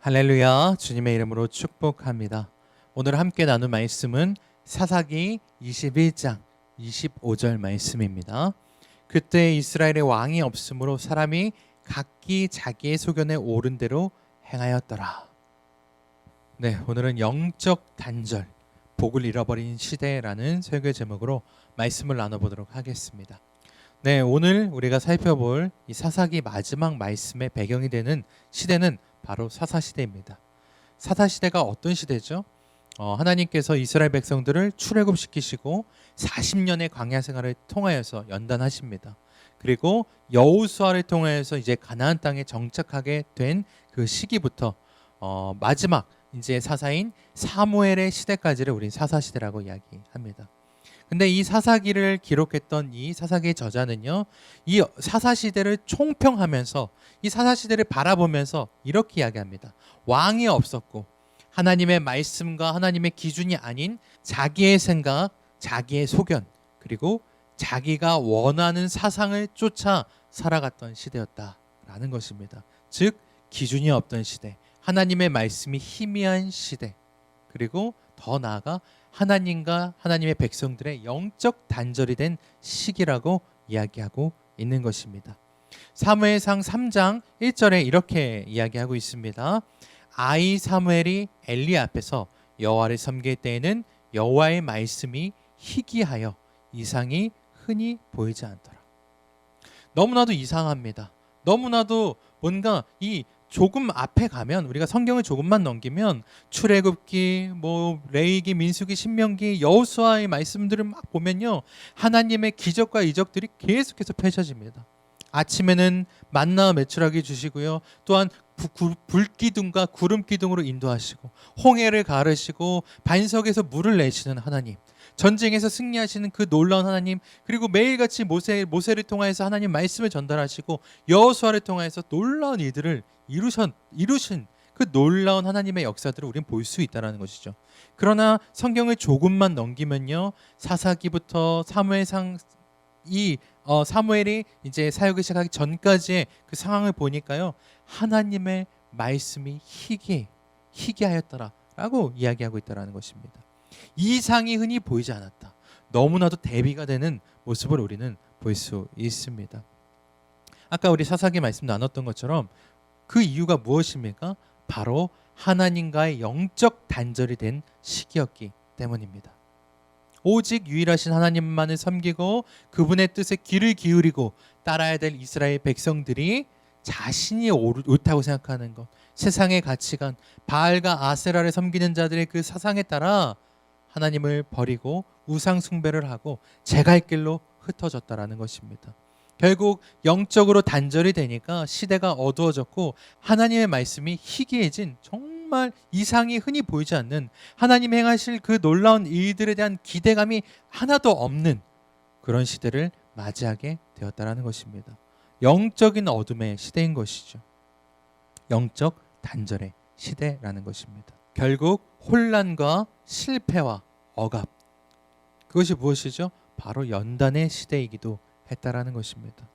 할렐루야, 주님의 이름으로 축복합니다. 오늘 함께 나눌 말씀은 사사기 21장 25절 말씀입니다. 그때 이스라엘의 왕이 없으므로 사람이 각기 자기의 소견에 옳은 대로 행하였더라. 네, 오늘은 영적 단절, 복을 잃어버린 시대라는 설교 제목으로 말씀을 나눠보도록 하겠습니다. 네, 오늘 우리가 살펴볼 이 사사기 마지막 말씀의 배경이 되는 시대는 바로 사사시대입니다. 사사시대가 어떤 시대죠? 하나님께서 이스라엘 백성들을 출애굽시키시고 40년의 광야 생활을 통하여서 연단하십니다. 그리고 여호수아를 통하여서 이제 가나안 땅에 정착하게 된 그 시기부터 마지막 이제 사사인 사무엘의 시대까지를 우린 사사시대라고 이야기합니다. 근데 이 사사기를 기록했던 이 사사기의 저자는요, 이 사사시대를 총평하면서 이 사사시대를 바라보면서 이렇게 이야기합니다. 왕이 없었고 하나님의 말씀과 하나님의 기준이 아닌 자기의 생각, 자기의 소견, 그리고 자기가 원하는 사상을 쫓아 살아갔던 시대였다라는 것입니다. 즉 기준이 없던 시대, 하나님의 말씀이 희미한 시대, 그리고 더 나아가 하나님과 하나님의 백성들의 영적 단절이 된 시기라고 이야기하고 있는 것입니다. 사무엘상 3장 1절에 이렇게 이야기하고 있습니다. 아이 사무엘이 엘리 앞에서 여호와를 섬길 때에는 여호와의 말씀이 희귀하여 이상이 흔히 보이지 않더라. 너무나도 이상합니다. 너무나도 뭔가 이 조금 앞에 가면, 우리가 성경을 조금만 넘기면 출애굽기, 레위기, 민수기, 신명기, 여호수아의 말씀들을 막 보면요, 하나님의 기적과 이적들이 계속해서 펼쳐집니다. 아침에는 만나 메추라기 주시고요, 또한 불기둥과 구름기둥으로 인도하시고 홍해를 가르시고 반석에서 물을 내시는 하나님, 전쟁에서 승리하시는 그 놀라운 하나님, 그리고 매일같이 모세를 통하여서 하나님 말씀을 전달하시고 여호수아를 통하여서 놀라운 일들을 이루신 그 놀라운 하나님의 역사들을 우리는 볼 수 있다는 것이죠. 그러나 성경을 조금만 넘기면요, 사사기부터 사무엘상 사무엘이 이제 사역을 시작하기 전까지의 그 상황을 보니까요, 하나님의 말씀이 희귀하였더라라고 이야기하고 있다는 것입니다. 이상이 흔히 보이지 않았다. 너무나도 대비가 되는 모습을 우리는 볼 수 있습니다. 아까 우리 사사기 말씀 나눴던 것처럼 그 이유가 무엇입니까? 바로 하나님과의 영적 단절이 된 시기였기 때문입니다. 오직 유일하신 하나님만을 섬기고 그분의 뜻에 귀를 기울이고 따라야 될 이스라엘 백성들이 자신이 옳다고 생각하는 것, 세상의 가치관, 바알과 아세라를 섬기는 자들의 그 사상에 따라 하나님을 버리고 우상 숭배를 하고 제 갈 길로 흩어졌다라는 것입니다. 결국 영적으로 단절이 되니까 시대가 어두워졌고 하나님의 말씀이 희귀해진, 정말 이상이 흔히 보이지 않는, 하나님 행하실 그 놀라운 일들에 대한 기대감이 하나도 없는 그런 시대를 맞이하게 되었다라는 것입니다. 영적인 어둠의 시대인 것이죠. 영적 단절의 시대라는 것입니다. 결국 혼란과 실패와 억압, 그것이 무엇이죠? 바로 연단의 시대이기도 했다라는 것입니다.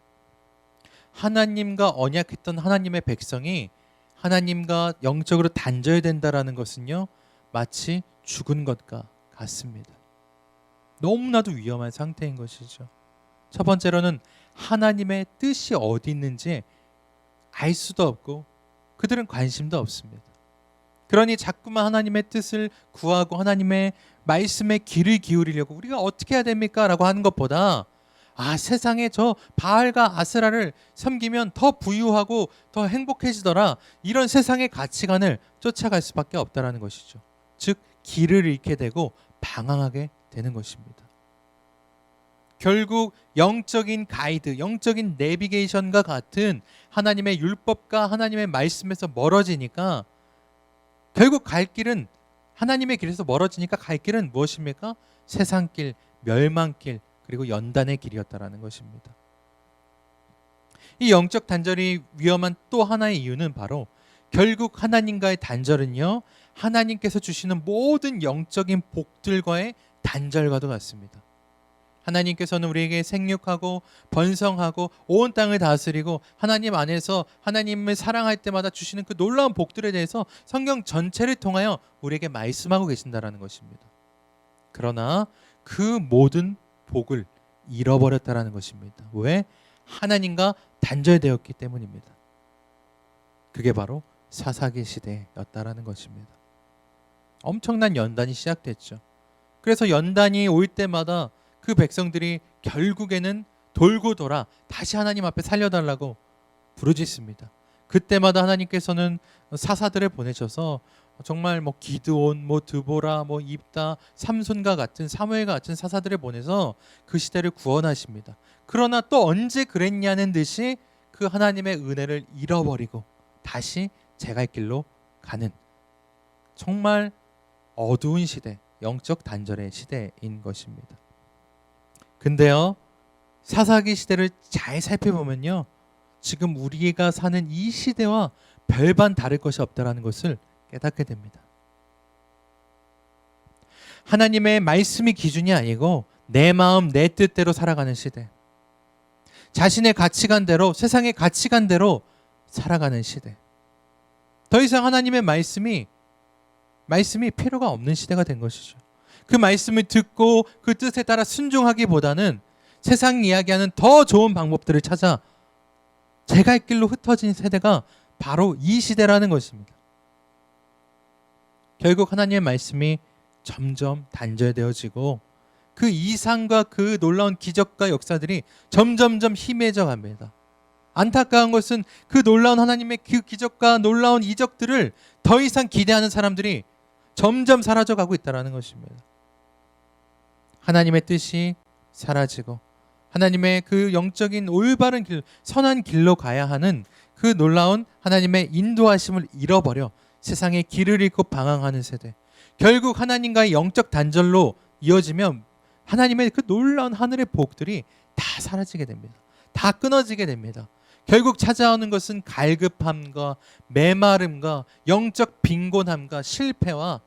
하나님과 언약했던 하나님의 백성이 하나님과 영적으로 단절된다라는 것은요, 마치 죽은 것과 같습니다. 너무나도 위험한 상태인 것이죠. 첫 번째로는 하나님의 뜻이 어디 있는지 알 수도 없고 그들은 관심도 없습니다. 그러니 자꾸만 하나님의 뜻을 구하고 하나님의 말씀에 귀를 기울이려고 우리가 어떻게 해야 됩니까? 라고 하는 것보다 세상에 저 바알과 아세라를 섬기면 더 부유하고 더 행복해지더라, 이런 세상의 가치관을 쫓아갈 수밖에 없다라는 것이죠. 즉 길을 잃게 되고 방황하게 되는 것입니다. 결국 영적인 가이드, 영적인 내비게이션과 같은 하나님의 율법과 하나님의 말씀에서 멀어지니까 결국 갈 길은, 하나님의 길에서 멀어지니까 갈 길은 무엇입니까? 세상길, 멸망길, 그리고 연단의 길이었다라는 것입니다. 이 영적 단절이 위험한 또 하나의 이유는 바로 결국 하나님과의 단절은요, 하나님께서 주시는 모든 영적인 복들과의 단절과도 같습니다. 하나님께서는 우리에게 생육하고 번성하고 온 땅을 다스리고 하나님 안에서 하나님을 사랑할 때마다 주시는 그 놀라운 복들에 대해서 성경 전체를 통하여 우리에게 말씀하고 계신다라는 것입니다. 그러나 그 모든 복을 잃어버렸다라는 것입니다. 왜? 하나님과 단절되었기 때문입니다. 그게 바로 사사기 시대였다라는 것입니다. 엄청난 연단이 시작됐죠. 그래서 연단이 올 때마다 그 백성들이 결국에는 돌고 돌아 다시 하나님 앞에 살려달라고 부르짖습니다. 그때마다 하나님께서는 사사들을 보내셔서 정말 기드온, 드보라, 입다, 삼손과 같은 사무엘과 같은 사사들을 보내서 그 시대를 구원하십니다. 그러나 또 언제 그랬냐는 듯이 그 하나님의 은혜를 잃어버리고 다시 제 갈 길로 가는 정말 어두운 시대, 영적 단절의 시대인 것입니다. 근데요, 사사기 시대를 잘 살펴보면요, 지금 우리가 사는 이 시대와 별반 다를 것이 없다라는 것을 깨닫게 됩니다. 하나님의 말씀이 기준이 아니고 내 마음 내 뜻대로 살아가는 시대, 자신의 가치관대로, 세상의 가치관대로 살아가는 시대, 더 이상 하나님의 말씀이 필요가 없는 시대가 된 것이죠. 그 말씀을 듣고 그 뜻에 따라 순종하기보다는 세상 이야기하는 더 좋은 방법들을 찾아 제 갈 길로 흩어진 세대가 바로 이 시대라는 것입니다. 결국 하나님의 말씀이 점점 단절되어지고 그 이상과 그 놀라운 기적과 역사들이 점점점 희미해져 갑니다. 안타까운 것은 그 놀라운 하나님의 그 기적과 놀라운 이적들을 더 이상 기대하는 사람들이 점점 사라져가고 있다는 것입니다. 하나님의 뜻이 사라지고 하나님의 그 영적인 올바른 길, 선한 길로 가야 하는 그 놀라운 하나님의 인도하심을 잃어버려 세상의 길을 잃고 방황하는 세대, 결국 하나님과의 영적 단절로 이어지면 하나님의 그 놀라운 하늘의 복들이 다 사라지게 됩니다. 다 끊어지게 됩니다. 결국 찾아오는 것은 갈급함과 메마름과 영적 빈곤함과 실패와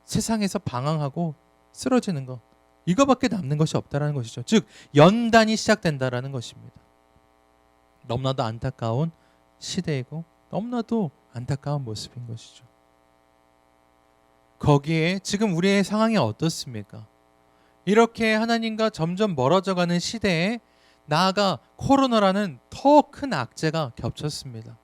세상에서 방황하고 쓰러지는 것, 이거밖에 남는 것이 없다라는 것이죠. 즉 연단이 시작된다라는 것입니다. 너무나도 안타까운 시대이고 너무나도 안타까운 모습인 것이죠. 거기에 지금 우리의 상황이 어떻습니까? 이렇게 하나님과 점점 멀어져가는 시대에 나아가 코로나라는 더 큰 악재가 겹쳤습니다.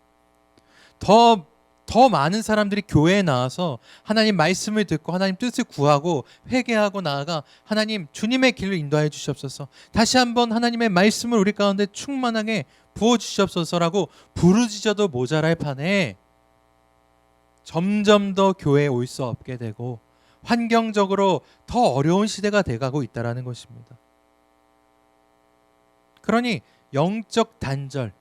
더 많은 사람들이 교회에 나와서 하나님 말씀을 듣고 하나님 뜻을 구하고 회개하고 나아가 하나님 주님의 길을 인도하여 주시옵소서, 다시 한번 하나님의 말씀을 우리 가운데 충만하게 부어주시옵소서라고 부르짖어도 모자랄 판에 점점 더 교회에 올 수 없게 되고 환경적으로 더 어려운 시대가 돼가고 있다는 것입니다. 그러니 영적 단절,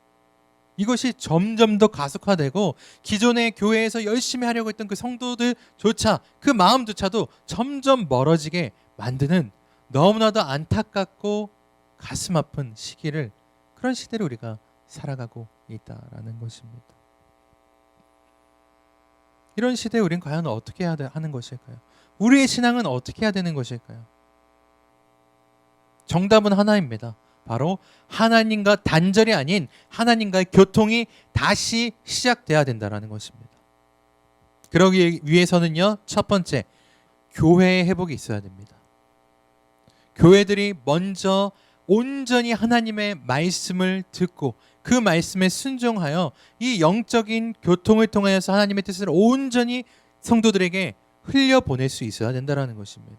이것이 점점 더 가속화되고 기존의 교회에서 열심히 하려고 했던 그 성도들조차, 그 마음조차도 점점 멀어지게 만드는 너무나도 안타깝고 가슴 아픈 시기를, 그런 시대를 우리가 살아가고 있다라는 것입니다. 이런 시대에 우리는 과연 어떻게 해야 하는 것일까요? 우리의 신앙은 어떻게 해야 되는 것일까요? 정답은 하나입니다. 바로 하나님과 단절이 아닌 하나님과의 교통이 다시 시작돼야 된다는 것입니다. 그러기 위해서는요, 첫 번째, 교회의 회복이 있어야 됩니다. 교회들이 먼저 온전히 하나님의 말씀을 듣고 그 말씀에 순종하여 이 영적인 교통을 통하여서 하나님의 뜻을 온전히 성도들에게 흘려보낼 수 있어야 된다는 것입니다.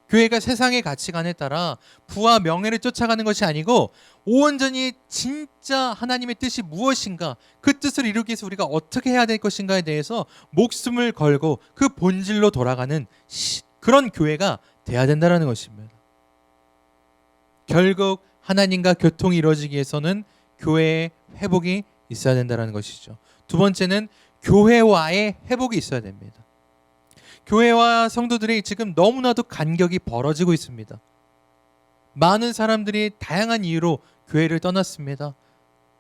교회가 세상의 가치관에 따라 부와 명예를 쫓아가는 것이 아니고 온전히 진짜 하나님의 뜻이 무엇인가, 그 뜻을 이루기 위해서 우리가 어떻게 해야 될 것인가에 대해서 목숨을 걸고 그 본질로 돌아가는 그런 교회가 돼야 된다는 것입니다. 결국 하나님과 교통이 이루어지기 위해서는 교회의 회복이 있어야 된다는 것이죠. 두 번째는 교회와의 회복이 있어야 됩니다. 교회와 성도들이 지금 너무나도 간격이 벌어지고 있습니다. 많은 사람들이 다양한 이유로 교회를 떠났습니다.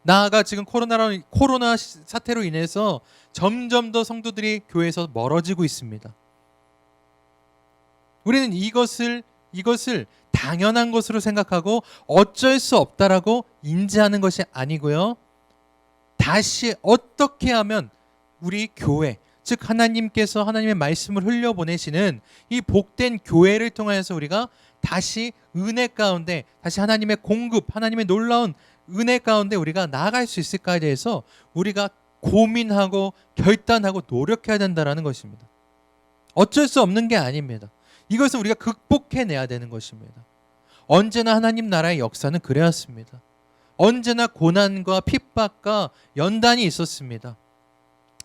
나아가 지금 코로나 사태로 인해서 점점 더 성도들이 교회에서 멀어지고 있습니다. 우리는 이것을 당연한 것으로 생각하고 어쩔 수 없다라고 인지하는 것이 아니고요. 다시 어떻게 하면 우리 교회, 즉 하나님께서 하나님의 말씀을 흘려보내시는 이 복된 교회를 통하여서 우리가 다시 은혜 가운데, 다시 하나님의 공급, 하나님의 놀라운 은혜 가운데 우리가 나아갈 수 있을까에 대해서 우리가 고민하고 결단하고 노력해야 된다는 것입니다. 어쩔 수 없는 게 아닙니다. 이것은 우리가 극복해내야 되는 것입니다. 언제나 하나님 나라의 역사는 그래왔습니다. 언제나 고난과 핍박과 연단이 있었습니다.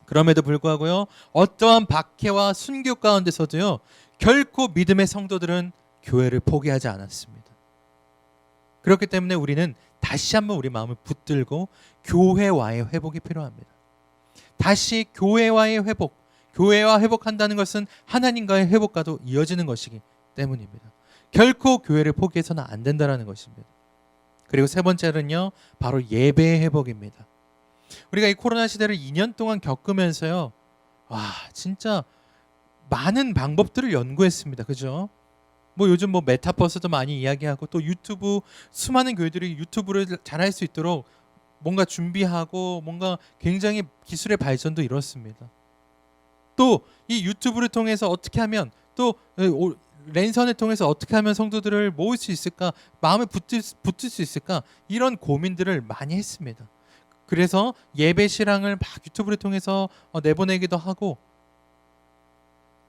그럼에도 불구하고요, 어떠한 박해와 순교 가운데서도요, 결코 믿음의 성도들은 교회를 포기하지 않았습니다. 그렇기 때문에 우리는 다시 한번 우리 마음을 붙들고 교회와의 회복이 필요합니다. 다시 교회와의 회복, 교회와 회복한다는 것은 하나님과의 회복과도 이어지는 것이기 때문입니다. 결코 교회를 포기해서는 안 된다는 것입니다. 그리고 세 번째는요, 바로 예배의 회복입니다. 우리가 이 코로나 시대를 2년 동안 겪으면서요, 진짜 많은 방법들을 연구했습니다. 그죠? 요즘 메타버스도 많이 이야기하고, 또 유튜브, 수많은 교회들이 유튜브를 잘할 수 있도록 뭔가 준비하고, 뭔가 굉장히 기술의 발전도 이렇습니다. 또 이 유튜브를 통해서 어떻게 하면, 또 랜선을 통해서 어떻게 하면 성도들을 모을 수 있을까, 마음에 붙을 수 있을까, 이런 고민들을 많이 했습니다. 그래서 예배 실황을 막 유튜브를 통해서 내보내기도 하고,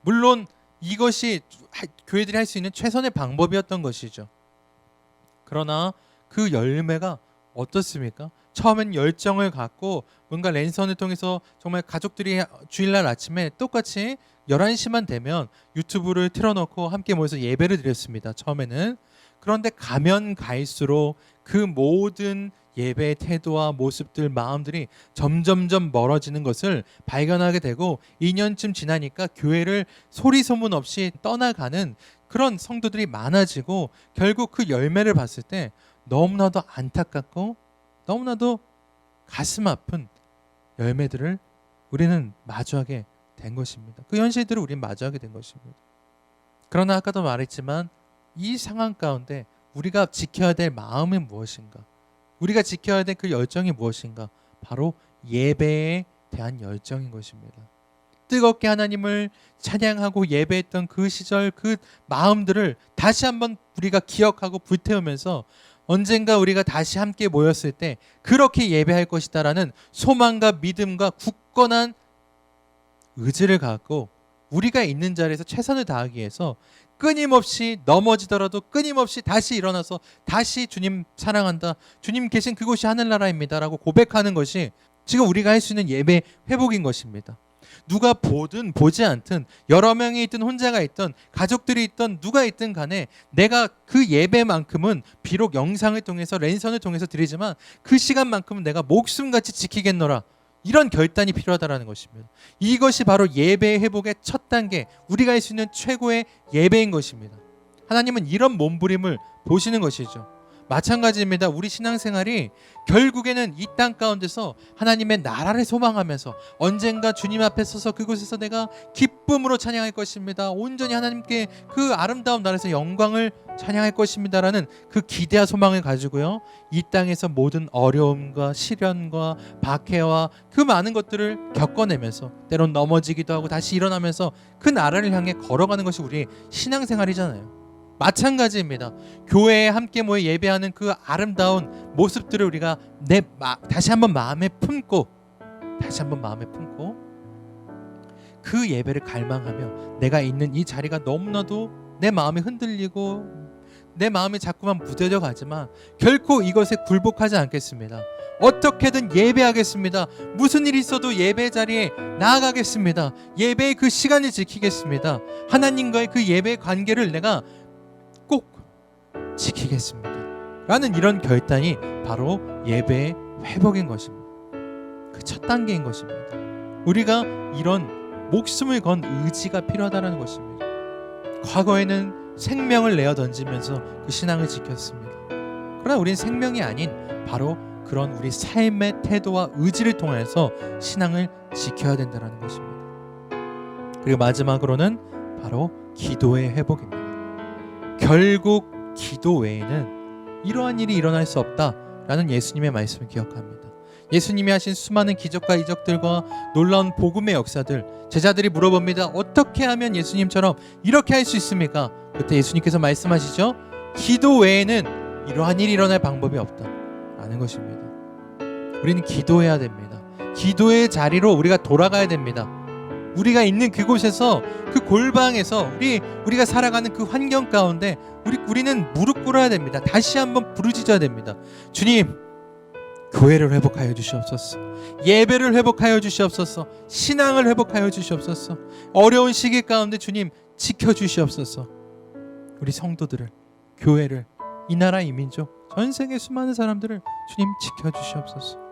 물론 이것이 교회들이 할 수 있는 최선의 방법이었던 것이죠. 그러나 그 열매가 어떻습니까? 처음엔 열정을 갖고 뭔가 랜선을 통해서 정말 가족들이 주일날 아침에 똑같이 11시만 되면 유튜브를 틀어놓고 함께 모여서 예배를 드렸습니다. 처음에는. 그런데 가면 갈수록 그 모든 예배의 태도와 모습들, 마음들이 점점점 멀어지는 것을 발견하게 되고, 2년쯤 지나니까 교회를 소리 소문 없이 떠나가는 그런 성도들이 많아지고, 결국 그 열매를 봤을 때 너무나도 안타깝고 너무나도 가슴 아픈 열매들을 우리는 마주하게 된 것입니다. 그 현실들을 우리는 마주하게 된 것입니다. 그러나 아까도 말했지만 이 상황 가운데 우리가 지켜야 될 마음이 무엇인가? 우리가 지켜야 될 그 열정이 무엇인가? 바로 예배에 대한 열정인 것입니다. 뜨겁게 하나님을 찬양하고 예배했던 그 시절, 그 마음들을 다시 한번 우리가 기억하고 불태우면서 언젠가 우리가 다시 함께 모였을 때 그렇게 예배할 것이다라는 소망과 믿음과 굳건한 의지를 갖고 우리가 있는 자리에서 최선을 다하기 위해서 끊임없이 넘어지더라도 끊임없이 다시 일어나서 다시 주님 사랑한다, 주님 계신 그곳이 하늘나라입니다 라고 고백하는 것이 지금 우리가 할 수 있는 예배 회복인 것입니다. 누가 보든 보지 않든, 여러 명이 있든 혼자가 있든 가족들이 있든 누가 있든 간에 내가 그 예배만큼은 비록 영상을 통해서 랜선을 통해서 드리지만 그 시간만큼은 내가 목숨같이 지키겠노라, 이런 결단이 필요하다는 것입니다. 이것이 바로 예배의 회복의 첫 단계, 우리가 할 수 있는 최고의 예배인 것입니다. 하나님은 이런 몸부림을 보시는 것이죠. 마찬가지입니다. 우리 신앙생활이 결국에는 이 땅 가운데서 하나님의 나라를 소망하면서 언젠가 주님 앞에 서서 그곳에서 내가 기쁨으로 찬양할 것입니다, 온전히 하나님께 그 아름다운 나라에서 영광을 찬양할 것입니다라는 그 기대와 소망을 가지고요, 이 땅에서 모든 어려움과 시련과 박해와 그 많은 것들을 겪어내면서 때론 넘어지기도 하고 다시 일어나면서 그 나라를 향해 걸어가는 것이 우리의 신앙생활이잖아요. 마찬가지입니다. 교회에 함께 모여 예배하는 그 아름다운 모습들을 우리가 다시 한번 마음에 품고 그 예배를 갈망하며, 내가 있는 이 자리가 너무나도 내 마음이 흔들리고 내 마음이 자꾸만 무뎌져 가지만 결코 이것에 굴복하지 않겠습니다. 어떻게든 예배하겠습니다. 무슨 일이 있어도 예배 자리에 나아가겠습니다. 예배의 그 시간을 지키겠습니다. 하나님과의 그 예배의 관계를 내가 꼭 지키겠습니다 라는 이런 결단이 바로 예배의 회복인 것입니다. 그 첫 단계인 것입니다. 우리가 이런 목숨을 건 의지가 필요하다는 것입니다. 과거에는 생명을 내어 던지면서 그 신앙을 지켰습니다. 그러나 우리는 생명이 아닌 바로 그런 우리 삶의 태도와 의지를 통해서 신앙을 지켜야 된다는 것입니다. 그리고 마지막으로는 바로 기도의 회복입니다. 결국 기도 외에는 이러한 일이 일어날 수 없다라는 예수님의 말씀을 기억합니다. 예수님이 하신 수많은 기적과 이적들과 놀라운 복음의 역사들, 제자들이 물어봅니다. 어떻게 하면 예수님처럼 이렇게 할 수 있습니까? 그때 예수님께서 말씀하시죠. 기도 외에는 이러한 일이 일어날 방법이 없다라는 것입니다. 우리는 기도해야 됩니다. 기도의 자리로 우리가 돌아가야 됩니다. 우리가 있는 그곳에서, 그 골방에서, 우리가 살아가는 그 환경 가운데 우리는 무릎 꿇어야 됩니다. 다시 한번 부르짖어야 됩니다. 주님, 교회를 회복하여 주시옵소서. 예배를 회복하여 주시옵소서. 신앙을 회복하여 주시옵소서. 어려운 시기 가운데 주님 지켜주시옵소서. 우리 성도들을, 교회를, 이 나라 이 민족, 전 세계 수많은 사람들을 주님 지켜주시옵소서.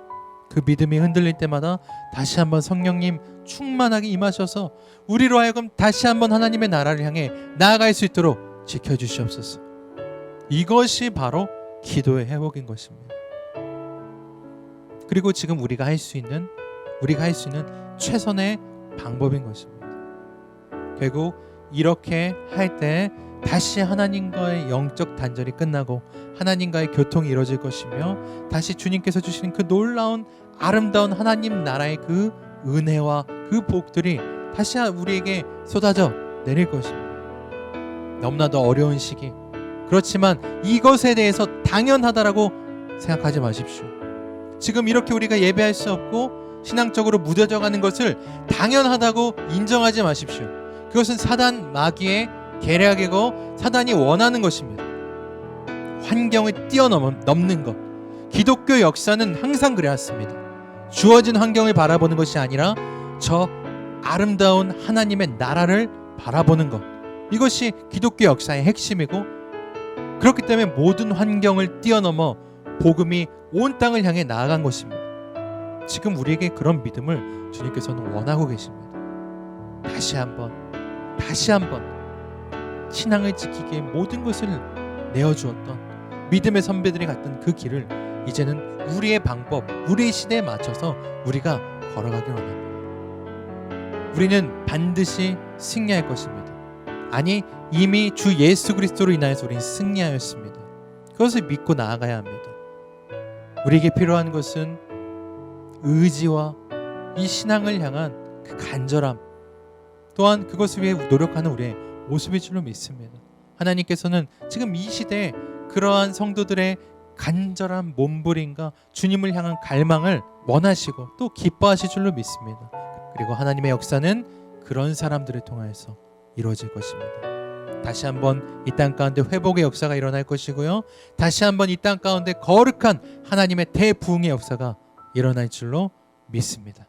그 믿음이 흔들릴 때마다 다시 한번 성령님 충만하게 임하셔서 우리로 하여금 다시 한번 하나님의 나라를 향해 나아갈 수 있도록 지켜주시옵소서. 이것이 바로 기도의 회복인 것입니다. 그리고 지금 우리가 할 수 있는 최선의 방법인 것입니다. 결국 이렇게 할 때 다시 하나님과의 영적 단절이 끝나고 하나님과의 교통이 이루어질 것이며 다시 주님께서 주시는 그 놀라운 아름다운 하나님 나라의 그 은혜와 그 복들이 다시 우리에게 쏟아져 내릴 것입니다. 너무나도 어려운 시기, 그렇지만 이것에 대해서 당연하다라고 생각하지 마십시오. 지금 이렇게 우리가 예배할 수 없고 신앙적으로 무뎌져 가는 것을 당연하다고 인정하지 마십시오. 그것은 사단 마귀의 계략이고 사단이 원하는 것입니다. 환경을 뛰어넘는 것. 기독교 역사는 항상 그래왔습니다. 주어진 환경을 바라보는 것이 아니라 저 아름다운 하나님의 나라를 바라보는 것. 이것이 기독교 역사의 핵심이고, 그렇기 때문에 모든 환경을 뛰어넘어 복음이 온 땅을 향해 나아간 것입니다. 지금 우리에게 그런 믿음을 주님께서는 원하고 계십니다. 다시 한번 신앙을 지키기에 모든 것을 내어주었던 믿음의 선배들이 갔던 그 길을 이제는 우리의 방법, 우리의 시대에 맞춰서 우리가 걸어가길 원합니다. 우리는 반드시 승리할 것입니다. 아니, 이미 주 예수 그리스도로 인하여서 우리는 승리하였습니다. 그것을 믿고 나아가야 합니다. 우리에게 필요한 것은 의지와 이 신앙을 향한 그 간절함, 또한 그것을 위해 노력하는 우리의 모습일 줄로 믿습니다. 하나님께서는 지금 이 시대에 그러한 성도들의 간절한 몸부림과 주님을 향한 갈망을 원하시고 또 기뻐하실 줄로 믿습니다. 그리고 하나님의 역사는 그런 사람들을 통하여서 이루어질 것입니다. 다시 한번 이 땅 가운데 회복의 역사가 일어날 것이고요. 다시 한번 이 땅 가운데 거룩한 하나님의 대부흥의 역사가 일어날 줄로 믿습니다.